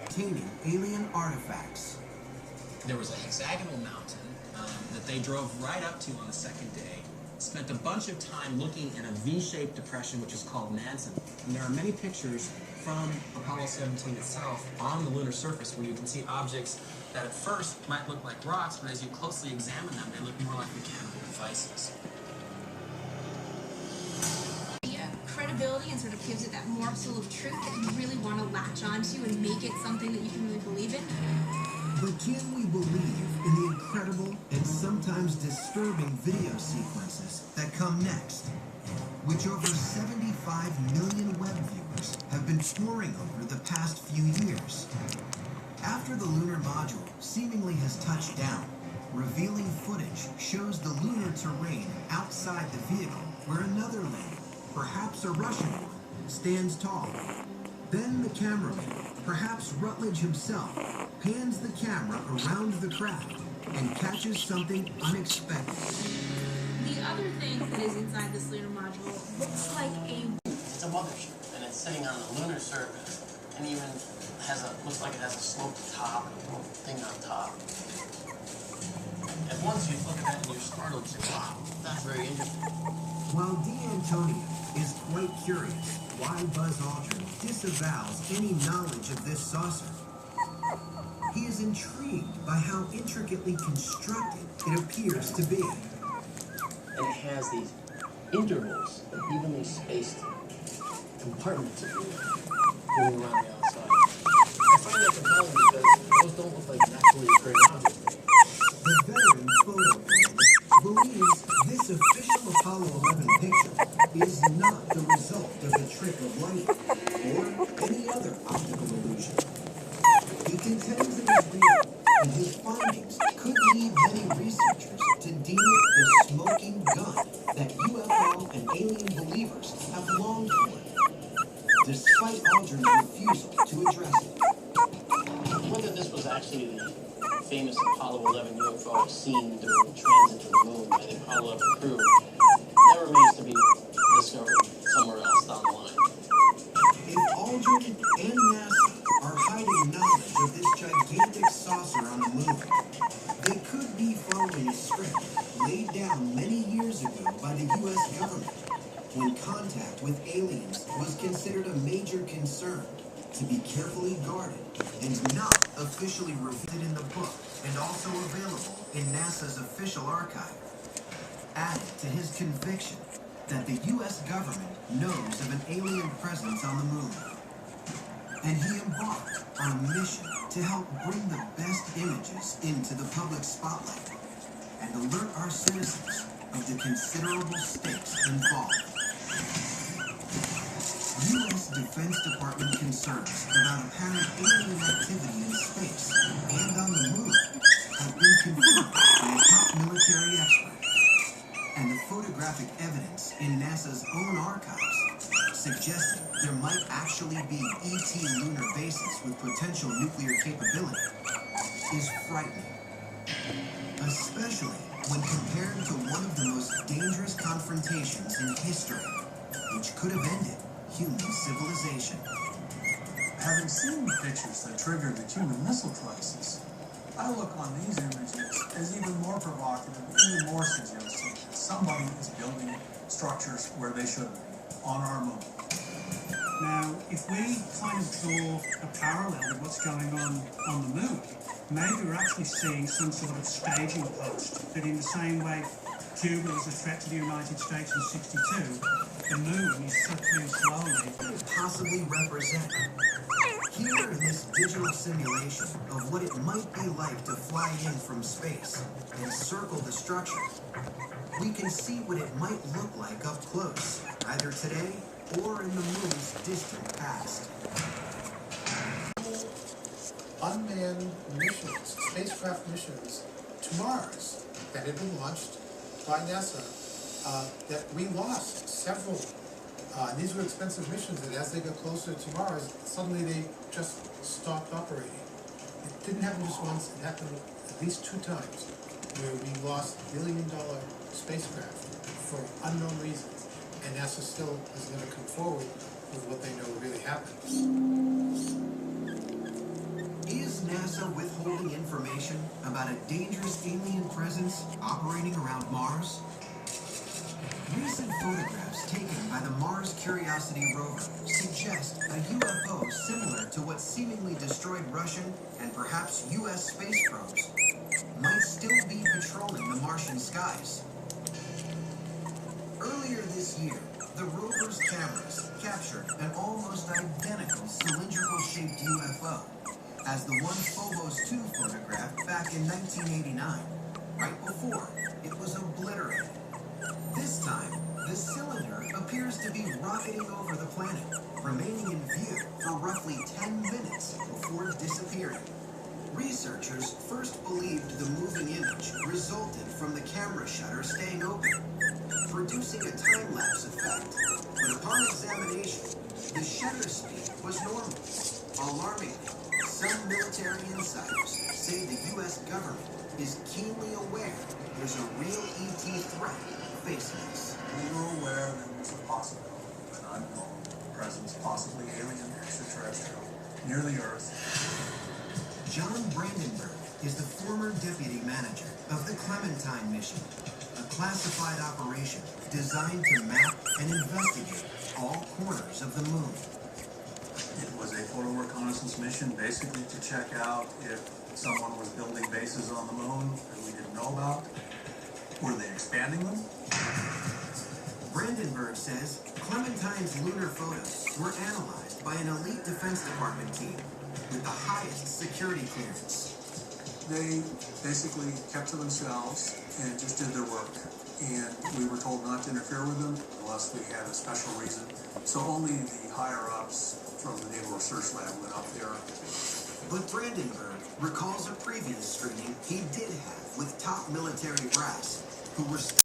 Containing alien artifacts. There was a hexagonal mountain that they drove right up to on the second day. Spent a bunch of time looking in a V-shaped depression, which is called Nansen. And there are many pictures from Apollo 17 itself on the lunar surface where you can see objects that at first might look like rocks, but as you closely examine them, they look more like mechanical devices. Credibility and sort of gives it that morsel of truth that you really want to latch onto and make it something that you can really believe in. But can we believe in the incredible and sometimes disturbing video sequences that come next, which over 75 million web viewers have been poring over the past few years? After the lunar module seemingly has touched down, revealing footage shows the lunar terrain outside the vehicle where another lane, perhaps a Russian one, stands tall. Then the cameraman, perhaps Rutledge himself, pans the camera around the craft and catches something unexpected. The other thing that is inside this lunar module looks like It's a mothership, and it's sitting on the lunar surface, and even looks like it has a sloped top, and a little thing on top. And once you look at that and you're startled, you say, wow, that's very interesting. While D'Antonio is quite curious why Buzz Aldrin disavows any knowledge of this saucer, he is intrigued by how intricately constructed it appears to be. And it has these intervals of evenly spaced compartments moving around the outside. I find that compelling because those don't look like naturally occurring objects. The veteran photo analyst believes this official Apollo 11 picture is not the result of a trick of light or any other optical illusion. He contends it is real, and his findings could lead many researchers to deem it the smoking gun that UFO and alien believers have longed for, despite Aldrin's refusal to address it. Whether this was actually the famous Apollo 11 UFO seen during the transit to the moon by the Apollo 11 crew, that remains to be discovered somewhere else down the line. If Aldrin and NASA are hiding knowledge of this gigantic saucer on the moon, they could be following a script laid down many years ago by the U.S. government when contact with aliens was considered a major concern, to be carefully guarded and not officially revealed in the book and also available in NASA's official archive, added to his conviction that the U.S. government knows of an alien presence on the moon. And he embarked on a mission to help bring the best images into the public spotlight and alert our citizens of the considerable stakes involved. U.S. Defense Department concerns about apparent alien activity in space and on the moon have been confirmed by a top military expert, and the photographic evidence in NASA's own archives suggesting there might actually be ET lunar bases with potential nuclear capability is frightening, especially when compared to one of the most dangerous confrontations in history, which could have ended human civilization. Having seen the pictures that triggered the Cuban Missile Crisis, I look on these images as even more provocative, even more suggesting that somebody is building structures where they shouldn't be, on our moon. Now, if we kind of draw a parallel with what's going on the moon, maybe we're actually seeing some sort of staging post that in the same way Cuba was a threat to the United States in '62, the moon is subtly and slowly Possibly represent. Here in this digital simulation of what it might be like to fly in from space and circle the structure, we can see what it might look like up close, either today or in the moon's distant past. Unmanned missions, spacecraft missions to Mars that had been launched by NASA that we lost several. And these were expensive missions, and as they got closer to Mars, suddenly they just stopped operating. It didn't happen just once, it happened at least 2 times, where we lost billion-dollar spacecraft for unknown reasons, and NASA still has never come forward with what they know really happens. Is NASA withholding information about a dangerous alien presence operating around Mars? Recent photographs taken by the Mars Curiosity rover suggest a UFO similar to what seemingly destroyed Russian and perhaps US space probes might still be patrolling the Martian skies. Earlier this year, the rover's cameras captured an almost identical cylindrical-shaped UFO as the one Phobos 2 photographed back in 1989, right before it was obliterated. This time, the cylinder appears to be rocketing over the planet, remaining in view for roughly 10 minutes before disappearing. Researchers first believed the moving image resulted from the camera shutter staying open, producing a time-lapse effect. But upon examination, the shutter speed was normal. Alarmingly, some military insiders say the U.S. government is keenly aware there's a real ET threat facing us. We were aware that there was a possibility of an unknown presence, possibly alien, extraterrestrial, near the Earth. John Brandenburg is the former deputy manager of the Clementine mission, a classified operation designed to map and investigate all corners of the moon. It was a photo reconnaissance mission, basically to check out if someone was building bases on the moon that we didn't know about. Were they expanding them? Brandenburg says Clementine's lunar photos were analyzed by an elite Defense Department team with the highest security clearance. They basically kept to themselves and just did their work. And we were told not to interfere with them unless we had a special reason. So only the higher-ups from the Naval Research Lab went up there. But Brandenburg recalls a previous screening he did have with top military brass who were